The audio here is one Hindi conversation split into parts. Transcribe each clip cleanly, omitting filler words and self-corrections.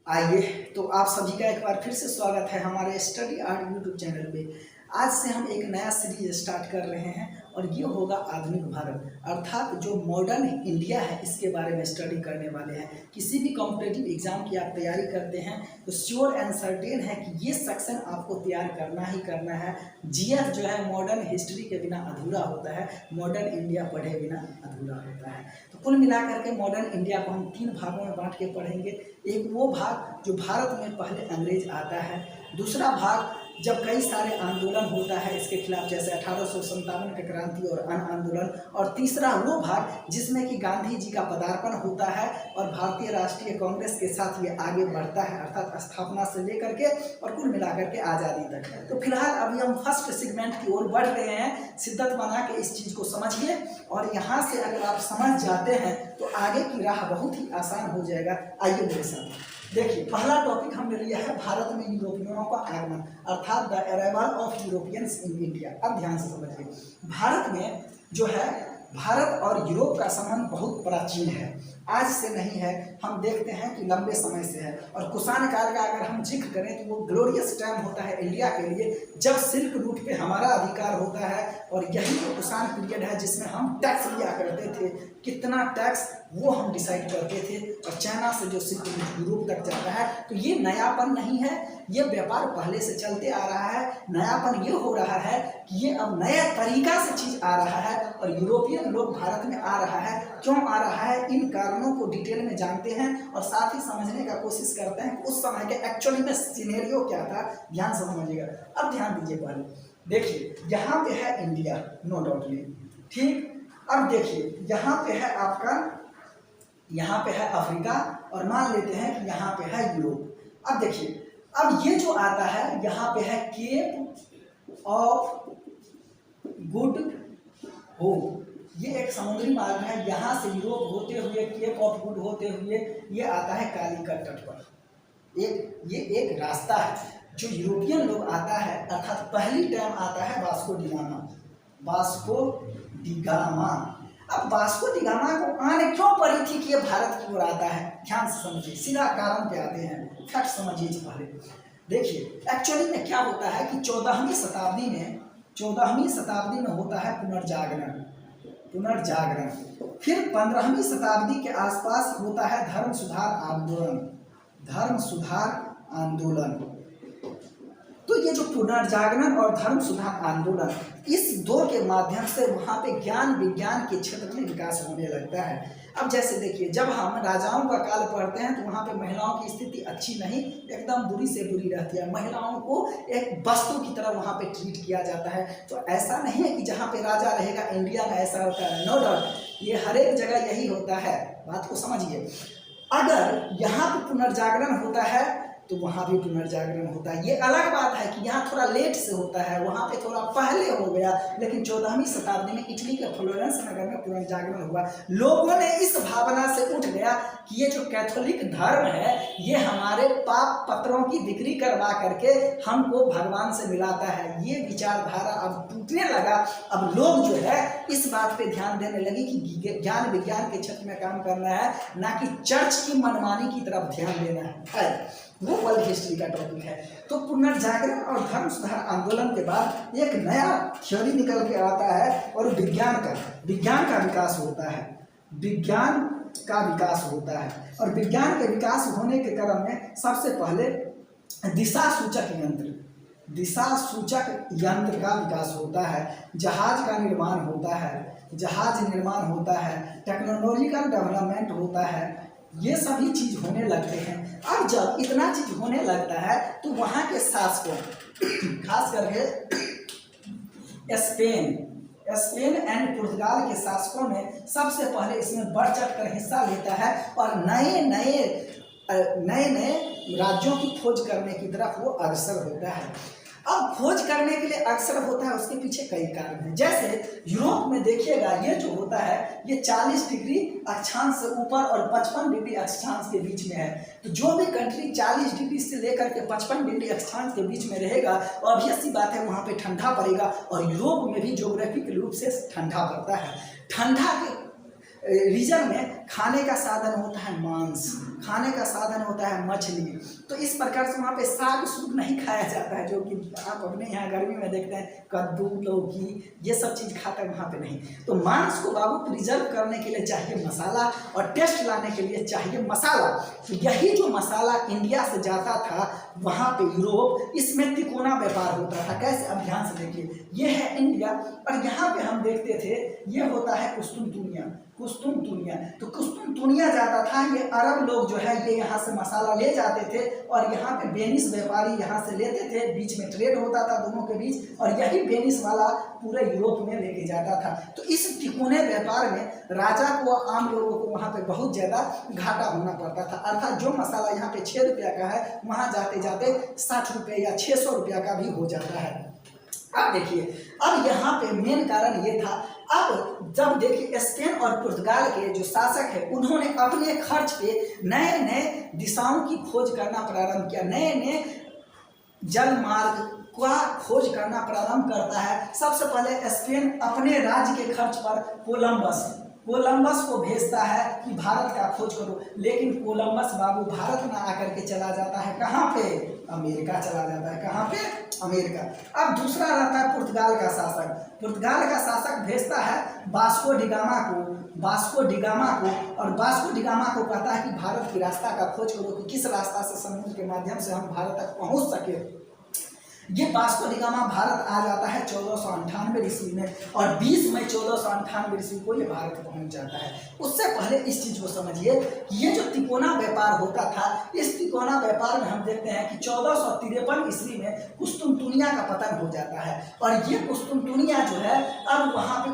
आइए, तो आप सभी का एक बार फिर से स्वागत है हमारे स्टडी आर्ट यूट्यूब चैनल पे। आज से हम एक नया सीरीज स्टार्ट कर रहे हैं और ये होगा आधुनिक भारत, अर्थात जो मॉडर्न इंडिया है इसके बारे में स्टडी करने वाले हैं। किसी भी कॉम्पिटेटिव एग्जाम की आप तैयारी करते हैं तो श्योर एंड सर्टेन है कि ये सेक्शन आपको तैयार करना ही करना है। जीएस जो है मॉडर्न हिस्ट्री के बिना अधूरा होता है, मॉडर्न इंडिया पढ़े बिना अधूरा होता है। तो कुल मिलाकर के मॉडर्न इंडिया को हम 3 भागों में बांट के पढ़ेंगे। एक वो भाग जो भारत में पहले अंग्रेज आता है, दूसरा भाग जब कई सारे आंदोलन होता है इसके खिलाफ, जैसे 1857 की क्रांति और अन्य आंदोलन, और तीसरा वो भाग जिसमें कि गांधी जी का पदार्पण होता है और भारतीय राष्ट्रीय कांग्रेस के साथ ये आगे बढ़ता है, अर्थात स्थापना से लेकर के और कुल मिलाकर के आज़ादी तक। तो फिलहाल अभी हम फर्स्ट सेगमेंट की ओर बढ़ रहे हैं। शिद्दत बना के इस चीज़ को समझिए और यहाँ से अगर आप समझ जाते हैं तो आगे की राह बहुत ही आसान हो जाएगा। आइए मेरे साथ देखिए, पहला टॉपिक हमने लिया है भारत में यूरोपियनों का आगमन, अर्थात the arrival of Europeans in India. अब ध्यान से समझिए, भारत में जो है भारत और यूरोप का संबंध बहुत प्राचीन है, आज से नहीं है। हम देखते हैं कि लंबे समय से है और कुषाण काल का अगर हम जिक्र करें तो वो ग्लोरियस टाइम होता है इंडिया के लिए, जब सिल्क रूट पे हमारा अधिकार होता है और यही वो कुषाण पीरियड है जिसमें हम टैक्स लिया करते थे। कितना टैक्स वो हम डिसाइड करते थे और चाइना से जो सिल्क रूट यूरोप तक जाता है। तो ये नयापन नहीं है, ये व्यापार पहले से चलते आ रहा है। नयापन ये हो रहा है कि ये अब नए तरीका से चीज़ आ रहा है और यूरोपियन लोग भारत में आ रहा है। क्यों आ रहा है, इन कारणों को डिटेल में जानते हैं और साथ ही समझने का कोशिश करते हैं कि उस समय के एक्चुअली में सिनेरियो क्या था। ध्यान से समझिएगा। अब ध्यान दीजिए, पहले देखिए यहाँ पे है इंडिया, नो डाउटली, ठीक। अब देखिए यहाँ पे है आपका, यहाँ पे है अफ्रीका और मान लेते हैं कि यहाँ पे है यूरोप। अब देखिए, अब ये जो आता है यहाँ पे है केप ऑफ गुड होप, ये एक समुद्री मार्ग है। यहाँ से यूरोप होते हुए केप ऑफ गुड होते हुए ये आता है कालीकट तट पर। ये एक रास्ता है जो यूरोपियन लोग आता है, अर्थात पहली टाइम आता है Vasco D gamma. Vasco D gamma, अब वास्को डी गामा को आने क्यों पड़ी थी कि ये भारत की ओर आता है? ध्यान से समझिए, सीधा कारण पे आते हैं, फैक्ट समझिए पहले। देखिए एक्चुअली में क्या होता है कि 14वीं शताब्दी में होता है पुनर्जागरण। फिर 15वीं शताब्दी के आसपास होता है धर्म सुधार आंदोलन। तो ये जो पुनर्जागरण और धर्म सुधार आंदोलन, इस दो के माध्यम से वहाँ पे ज्ञान विज्ञान के क्षेत्र में विकास होने लगता है। अब जैसे देखिए, जब हम राजाओं का काल पढ़ते हैं तो वहाँ पे महिलाओं की स्थिति अच्छी नहीं, एकदम बुरी से बुरी रहती है। महिलाओं को एक वस्तु की तरह वहाँ पे ट्रीट किया जाता है। तो ऐसा नहीं है कि जहाँ पे राजा रहेगा इंडिया में ऐसा होता है, नो डाउट, ये हर एक जगह यही होता है। बात को समझिए, अगर यहाँ पे पुनर्जागरण होता है तो वहाँ भी पुनर्जागरण होता है। ये अलग बात है कि यहाँ थोड़ा लेट से होता है, वहाँ पे थोड़ा पहले हो गया, लेकिन 14वीं शताब्दी में इटली के फ्लोरेंस नगर में पुनर्जागरण हुआ। लोगों ने इस भावना से उठ गया कि ये जो कैथोलिक धर्म है ये हमारे पाप पत्रों की बिक्री करवा करके हमको भगवान से मिलाता है। ये विचारधारा अब टूटने लगा। अब लोग जो है इस बात पे ध्यान देने लगे कि ज्ञान विज्ञान के क्षेत्र में काम करना है, ना कि चर्च की मनमानी की तरफ ध्यान देना है। वो वर्ल्ड हिस्ट्री का टॉपिक है। तो पुनर्जागरण और धर्म सुधार आंदोलन के बाद एक नया थ्योरी निकल के आता है और विज्ञान का विकास होता है। और विज्ञान के विकास होने के क्रम में सबसे पहले दिशा सूचक यंत्र का विकास होता है, जहाज निर्माण होता है, टेक्नोलॉजिकल डेवलपमेंट होता है, ये सभी चीज होने लगते हैं। अब जब इतना चीज होने लगता है तो वहाँ के शासकों, खास करके स्पेन एंड पुर्तगाल के शासकों ने सबसे पहले इसमें बढ़ चढ़ कर हिस्सा लेता है और नए नए राज्यों की खोज करने की तरफ वो अग्रसर होता है। अब खोज करने के लिए अक्सर होता है, उसके पीछे कई कारण हैं। जैसे यूरोप में देखिएगा, ये जो होता है ये 40 डिग्री अक्षांश से ऊपर और 55 डिग्री अक्षांश के बीच में है। तो जो भी कंट्री 40 डिग्री से लेकर के 55 डिग्री अक्षांश के बीच में रहेगा, ऑब्वियस सी बात है वहाँ पे ठंडा पड़ेगा। और यूरोप में भी ज्योग्राफिकल रूप से ठंडा पड़ता है। रीजन में खाने का साधन होता है मांस, खाने का साधन होता है मछली। तो इस प्रकार से वहाँ पे साग सूग नहीं खाया जाता है, जो कि आप अपने यहाँ गर्मी में देखते हैं कद्दू लौकी ये सब चीज़ खाते हैं, वहाँ पे नहीं। तो मांस को बाबू प्रिजर्व करने के लिए चाहिए मसाला और टेस्ट लाने के लिए चाहिए मसाला। तो यही जो मसाला इंडिया से जाता था वहाँ पे यूरोप, इसमें तिकोना व्यापार होता था। कैसे, अब ध्यान से देखिए, ये है इंडिया और यहाँ पे हम देखते थे ये होता है कुस्तुनतुनिया, कुस्तुनतुनिया। तो कुस्तुनतुनिया जाता था, ये अरब लोग जो है ये यहाँ से मसाला ले जाते थे और यहाँ पे वेनिस व्यापारी यहाँ से लेते थे, बीच में ट्रेड होता था दोनों के बीच, और यही वेनिस वाला पूरे यूरोप में लेके जाता था। तो इस तिकोने व्यापार में राजा को, आम लोगों को वहाँ पे बहुत ज़्यादा घाटा होना पड़ता था। अर्थात जो मसाला यहाँ पे 6 रुपया का है वहाँ जाते जाते 60 रुपये या 600 रुपया का भी हो जाता है। अब देखिए, अब यहाँ पे मेन कारण ये था, अब जब देखिए स्पेन और पुर्तगाल के जो शासक है उन्होंने अपने खर्च पे नए नए दिशाओं की खोज करना प्रारंभ किया, नए नए जल मार्ग का खोज करना प्रारंभ करता है। सबसे पहले स्पेन अपने राज्य के खर्च पर कोलंबस को भेजता है कि भारत का खोज करो, लेकिन कोलंबस बाबू भारत में आकर के चला जाता है, कहाँ पे, अमेरिका चला जाता है, कहाँ पे, अमेरिका। अब दूसरा रहता है पुर्तगाल का शासक, पुर्तगाल का शासक भेजता है वास्को डिगामा को, और वास्को डिगामा को कहता है कि भारत की रास्ता का खोज करो कि किस रास्ता से समुद्र के माध्यम से हम भारत तक पहुँच सके। ये वास्को डिगामा भारत आ जाता है 1498 ईस्वी में, और 20 मई 1498 ईस्वी को ये भारत पहुंच जाता है। उससे पहले इस चीज को समझिए कि ये जो तिकोना व्यापार होता था, इस तिकोना व्यापार में हम देखते हैं कि 1453 ईस्वी में कुस्तुनतुनिया का पतन हो जाता है, और ये कुस्तुनतुनिया जो है अब वहाँ पे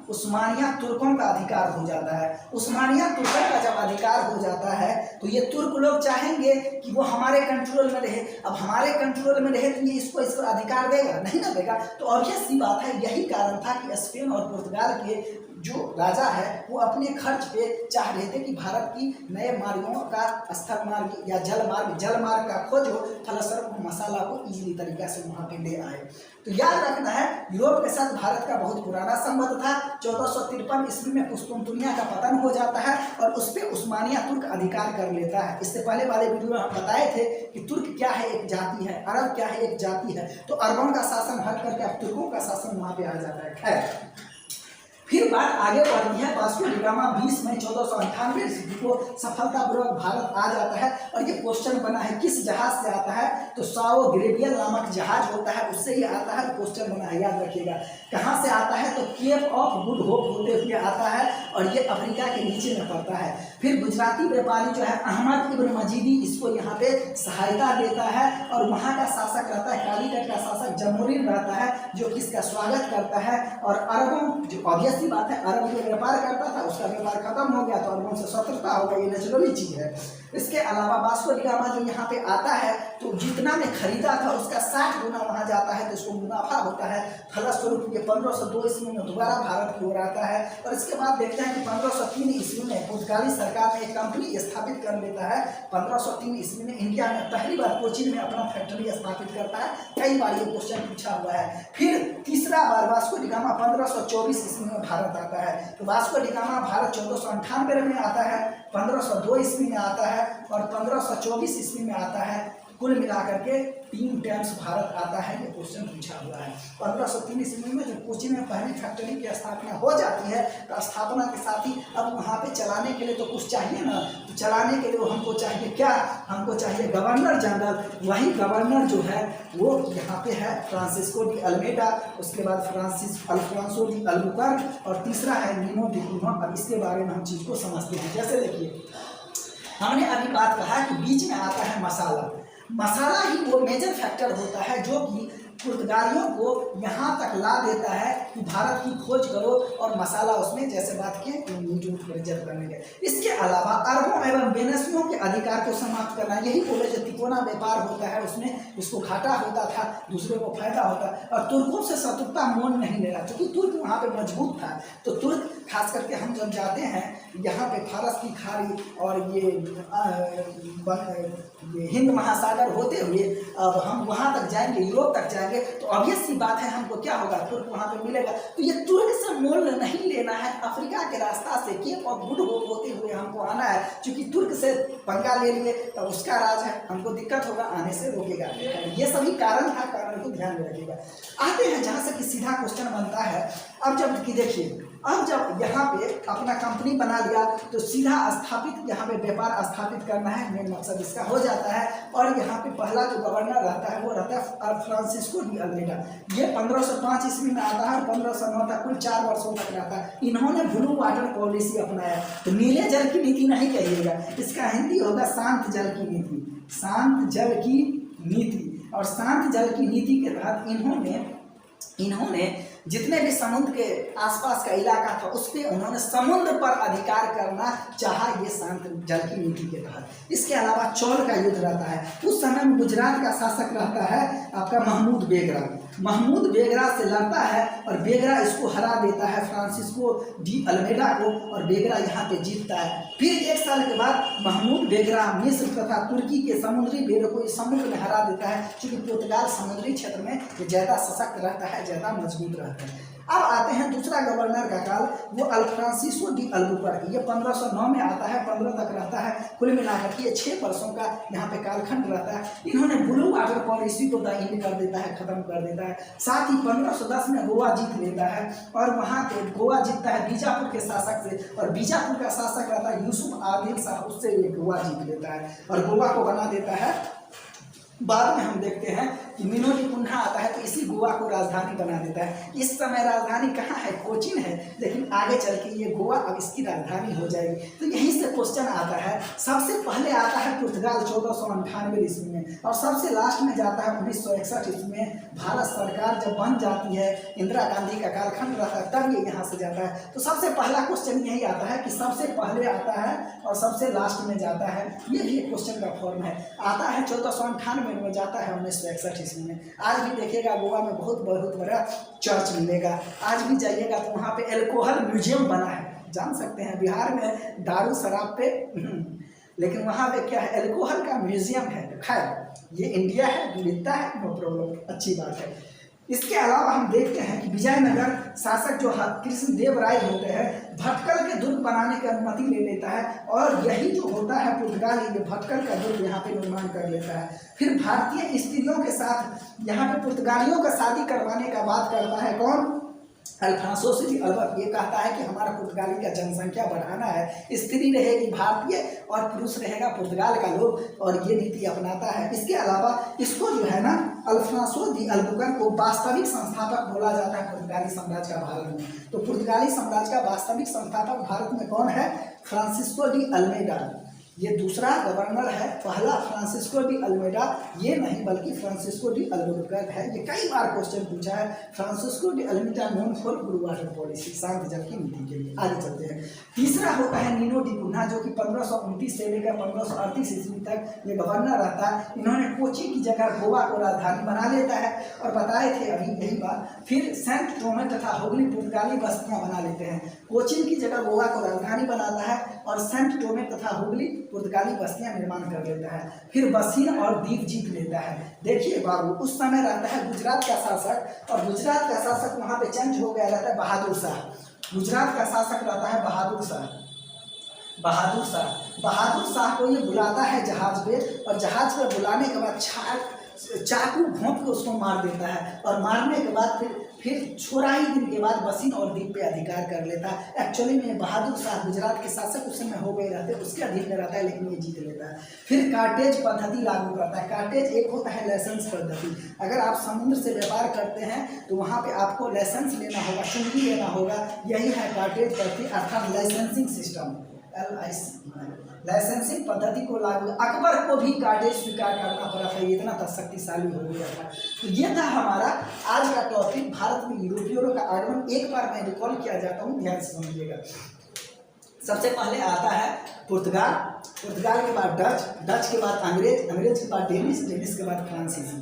उस्मानिया तुर्कों का अधिकार हो जाता है। उस्मानिया तुर्कों का जब अधिकार हो जाता है तो ये तुर्क लोग चाहेंगे कि वो हमारे कंट्रोल में रहे। अब हमारे कंट्रोल में रहे तो ये इसको अधिकार देगा नहीं ना देगा। तो ऑब्वियस सी बात है, यही कारण था कि स्पेन और पुर्तगाल के जो राजा है वो अपने खर्च पे चाह रहे थे कि भारत की नए मार्गों का स्थल मार्ग या जल मार्ग का खोज हो, फलस्वरूप मसाला को इजीली तरीका से वहाँ पे ले आए। तो याद रखना है, यूरोप के साथ भारत का बहुत पुराना संबंध था। 1453 ईस्वी में कुस्तुनतुनिया का पतन हो जाता है और उस पर उस्मानिया तुर्क अधिकार कर लेता है। इससे पहले वाले वीडियो में हम बताए थे कि तुर्क क्या है, एक जाति है, अरब क्या है, एक जाति है। तो अरबों का शासन हट करके अब तुर्कों का शासन वहाँ पे आ जाता है। खैर, फिर बात आगे बढ़ती है। वास्को डिगामा 20 मई 1498 ईस्वी को सफलतापूर्वक भारत आ जाता है, और ये क्वेश्चन बना है किस जहाज से आता है, तो साओ ग्रेवियल नामक जहाज होता है, उससे ये आता है। क्वेश्चन बना है, याद रखिएगा कहाँ से आता है, तो केप ऑफ गुड होप होते हुए आता है, और ये अफ्रीका के नीचे में पड़ता है। फिर गुजराती व्यापारी जो है अहमद इब्न मजीदी इसको यहाँ पे सहायता देता है, और वहाँ का शासक रहता है, कालीकट का शासक जमुरीन रहता है, जो कि इसका स्वागत करता है। और अरबों, जो ऑब्वियस सी बात है, अरब जो व्यापार करता था उसका व्यापार खत्म हो गया तो अरबों से शत्रुता होगा, ये नेचुरली चीज है। इसके अलावा वास्को डिगामा जो यहाँ पे आता है तो जितना में खरीदा था उसका 60 गुना वहाँ जाता है, तो इसको मुनाफा होता है। फलस्वरूप ये 1502 ईस्वी में दोबारा भारत की ओर आता है। और इसके बाद देखते हैं कि 1503 ईस्वी में पुर्तगाली सरकार ने एक कंपनी स्थापित कर लेता है। 1503 ईस्वी में इंडिया में पहली बार कोचीन में अपना फैक्ट्री स्थापित करता है। कई बार ये क्वेश्चन पूछा हुआ है। फिर तीसरा बार वास्को डिगामा 1524 ईस्वी में भारत आता है। तो वास्को डिगामा भारत 1498 में आता है, 1502 ईस्वी में आता है और 1524 ईस्वी में आता है। कुल मिलाकर के 3 टाइम्स भारत आता है। ये क्वेश्चन पूछा हुआ है। 1503 ईस्वी में जब कोचीन में पहली फैक्ट्री की स्थापना हो जाती है तो स्थापना के साथ ही अब वहाँ पे चलाने के लिए तो कुछ चाहिए ना, तो चलाने के लिए हमको चाहिए क्या, हमको चाहिए गवर्नर जनरल। वही गवर्नर जो है वो यहाँ पे है फ्रांसिस्को डी अल्मेडा, उसके बाद अल्फोंसो डी अल्बुकर्क, और तीसरा है नीनो डी क्रूमा। अब इसके बारे में हम चीज़ को समझते हैं। जैसे देखिए, हमने अभी बात कहा कि बीच में आता है मसाला ही वो मेजर फैक्टर होता है जो कि पुर्तगालियों को यहाँ तक ला देता है कि भारत की खोज करो, और मसाला उसमें जैसे बात की प्रिजर्व करने के। इसके अलावा अरबों एवं वेनेसियों के अधिकार को समाप्त करना, यही बोले जो तिकोना व्यापार होता है उसमें उसको घाटा होता था, दूसरे को फायदा होता। और तुर्कों से शत्रुता मोल नहीं ले रहा, क्योंकि तुर्क वहाँ पे मजबूत था। तो तुर्क खास करके हम जब जाते हैं यहाँ पे फारस की खाड़ी और ये हिंद महासागर होते हुए अब हम वहाँ तक जाएंगे, यूरोप तक जाएंगे, तो ऑब्वियस सी बात है हमको क्या होगा, तुर्क वहाँ पे मिलेगा। तो ये तुर्क से मोल नहीं लेना है, अफ्रीका के रास्ता से केप ऑफ गुड होप होते हुए हमको आना है। क्योंकि तुर्क से पंगा ले लिए तो उसका राज है, हमको दिक्कत होगा, आने से रोकेगा। ये सभी कारण था, कारण को ध्यान में रखिएगा। आते हैं जहाँ से कि सीधा क्वेश्चन बनता है। अब जब कि देखिए, अब जब यहाँ पे अपना कंपनी बना लिया तो सीधा स्थापित यहाँ पे व्यापार स्थापित करना है, मेन मकसद इसका हो जाता है। और यहाँ पे पहला जो गवर्नर रहता है वो रहता है फ्रांसिस्को डी अल्मेडा। ये 1505 ईस्वी में आता है और 1509 तक, कुल 4 वर्षों तक रहता है। इन्होंने ब्लू वाटर पॉलिसी अपनाया। तो नीले जल की नीति नहीं कहिएगा, इसका हिंदी होगा शांत जल की नीति, शांत जल की नीति। और शांत जल की नीति के तहत इन्होंने जितने भी समुद्र के आसपास का इलाका था उस पर उन्होंने समुद्र पर अधिकार करना चाहा, ये शांत जल की नीति के तहत। इसके अलावा चौल का युद्ध रहता है। उस समय में गुजरात का शासक रहता है आपका महमूद बेगरा। महमूद बेगरा से लड़ता है और बेगरा इसको हरा देता है, फ्रांसिस्को डी अल्मेडा को, और बेगरा यहाँ पे जीतता है। फिर 1 साल के बाद महमूद बेगरा मिस्र तथा तुर्की के समुद्री बेड़ों को इस समुद्र में हरा देता है, क्योंकि पुर्तगाल समुद्री क्षेत्र में ज़्यादा सशक्त रहता है, ज़्यादा मजबूत रहता है। अब आते हैं दूसरा गवर्नर का काल, वो अल्फ्रांसिस्को डी अल्बुकर्क। ये 1509 में आता है, 15 तक रहता है। कुल मिलाकर ये 6 वर्षों का यहाँ पे कालखंड रहता है। इन्होंने ब्लू वाटर पॉलिसी को दायिन कर देता है, खत्म कर देता है। साथ ही 1510 में गोवा जीत लेता है और वहाँ पे गोवा जीतता है बीजापुर के शासक से, और बीजापुर का शासक रहता है यूसुफ आदिल शाह, उससे ये गोवा जीत लेता है और गोवा को बना देता है। बाद में हम देखते हैं कि मिनोली कुन्हा आता है तो इसी गोवा को राजधानी बना देता है। इस समय राजधानी कहाँ है, कोचीन है, लेकिन आगे चल के ये गोवा अब इसकी राजधानी हो जाएगी। तो यहीं से क्वेश्चन आता है। सबसे पहले आता है पुर्तगाल 1498 ईस्वी में, और सबसे लास्ट में जाता है 1961 ईस्वी में। भारत सरकार जब बन जाती है, इंदिरा गांधी का कालखंड रहता है, तब ये यहाँ से जाता है। तो सबसे पहला क्वेश्चन यही आता है कि सबसे पहले आता है और सबसे लास्ट में जाता है। ये भी एक क्वेश्चन का फॉर्म है। आता है 1498 में जाता है 1961 ईस्वी में। आज भी देखिएगा गोवा में बहुत बड़ा चर्च मिलेगा। आज भी जाइएगा तो वहाँ पे एल्कोहल म्यूजियम बना है, जान सकते हैं। बिहार में दारू शराब पे लेकिन वहाँ पे क्या है, एल्कोहल का म्यूजियम है। खैर ये इंडिया है, विविधता है, नो प्रॉब्लम, अच्छी बात है। इसके अलावा हम देखते हैं कि विजयनगर शासक जो कृष्णदेव राय होते हैं, भटकल के दुर्ग बनाने की अनुमति ले लेता है, और यही जो होता है पुर्तगाल ये भटकल का दुर्ग यहाँ पे निर्माण कर लेता है। फिर भारतीय स्त्रियों के साथ यहाँ पे पुर्तगालियों का शादी करवाने का बात करता है कौन, अल्फांसो डी अल्बर्ट। ये कहता है कि हमारा पुर्तगाली का जनसंख्या बढ़ाना है, स्त्री रहेगी भारतीय और पुरुष रहेगा पुर्तगाल का लोग, और ये नीति अपनाता है। इसके अलावा इसको जो है ना अल्फांसो डी अल्बुकर्क को वास्तविक संस्थापक बोला जाता है पुर्तगाली साम्राज्य का भारत में। तो पुर्तगाली साम्राज्य का वास्तविक संस्थापक भारत में कौन है, फ्रांसिस्को डी अल्मेडा। ये दूसरा गवर्नर है, पहला फ्रांसिस्को डी अल्मेडा ये नहीं बल्कि फ्रांसिस्को डी अल्बुकर्क है। ये कई बार क्वेश्चन पूछा है। Francisco de Almeida known for blue water policy, शांत जल की नीति के लिए। आगे चलते हैं। तीसरा होता है नीनो डी कुन्हा, जो कि 1529 से लेकर 1538 ईस्वी तक ये गवर्नर रहता है। इन्होंने कोची की जगह गोवा को राजधानी बना लेता है, और बताए थे अभी यही बात। फिर सेंट टोमे तथा हुगली पुर्तगाली बस्तियां बना लेते हैं। कोचीन की जगह गोवा को राजधानी बनाता है और सेंट टोमे तथा हुगली पुर्तगाली बस्तियां निर्माण कर लेता है। फिर बसीन और द्वीप जीत लेता है। देखिए बाबू, उस समय रहता है गुजरात का शासक, और गुजरात का शासक वहाँ पे चेंज हो गया, रहता है बहादुर शाह। गुजरात का शासक रहता है बहादुर शाह। बहादुर शाह को ये बुलाता है जहाज पे, और जहाज पे बुलाने के बाद चाकू घोंप के उसको मार देता है, और मारने के बाद फिर थोड़ा ही दिन के बाद बसीन और द्वीप पे अधिकार कर लेता है। एक्चुअली में बहादुर शाह गुजरात के शासक उस समय हो गए रहते, उसके अधीन में रहता है, लेकिन ये जीत लेता है। फिर कार्टेज पद्धति लागू करता है। कार्टेज एक होता है लाइसेंस पद्धति। अगर आप समुद्र से व्यापार करते हैं तो वहाँ पे आपको लाइसेंस लेना होगा, चुंगी लेना होगा। यही है कार्टेज पद्धति, अर्थात लाइसेंसिंग सिस्टम, लाइसेंसिंग पद्धति को लागू। अकबर को भी कार्टेज स्वीकार करना पड़ा था, इतना तक शक्तिशाली हो गया था। तो ये था हमारा आज का टॉपिक, भारत में यूरोपियनों का आगमन। एक बार मैं रिकॉल किया जाता हूँ, ध्यान से समझिएगा। सबसे पहले आता है पुर्तगाल के बाद डच के बाद अंग्रेज के बाद डेनिश के बाद फ्रांसीसी।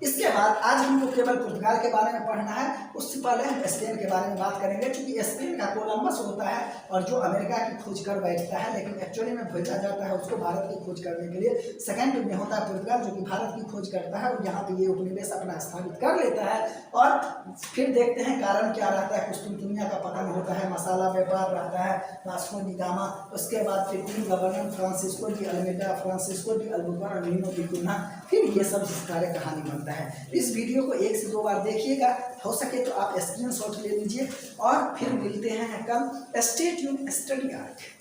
इसके बाद आज हमको केवल पुर्तगाल के बारे में पढ़ना है, उससे पहले हम स्पेन के बारे में बात करेंगे, क्योंकि स्पेन का कोलंबस होता है और जो अमेरिका की खोज कर बैठता है, लेकिन एक्चुअली में भेजा जाता है उसको भारत की खोज करने के लिए। सेकंड में होता है पुर्तगाल, जो कि भारत की खोज करता है और यहाँ पे ये उपनिवेश अपना स्थापित कर लेता है। और फिर देखते हैं कारण क्या रहता है। कुस्तुनतुनिया का पतन होता है, मसाला व्यापार रहता है, वास्को डी गामा। उसके बाद फिर तीन governor, Francisco de Almeida, Francisco de Albuquerque, Nino de Cunha, फिर ये सब सारे कहानी बनता है। इस वीडियो को 1 से 2 बार देखिएगा, हो सके तो आप स्क्रीनशॉट ले लीजिए और फिर मिलते हैं कल। Stay tuned, study art.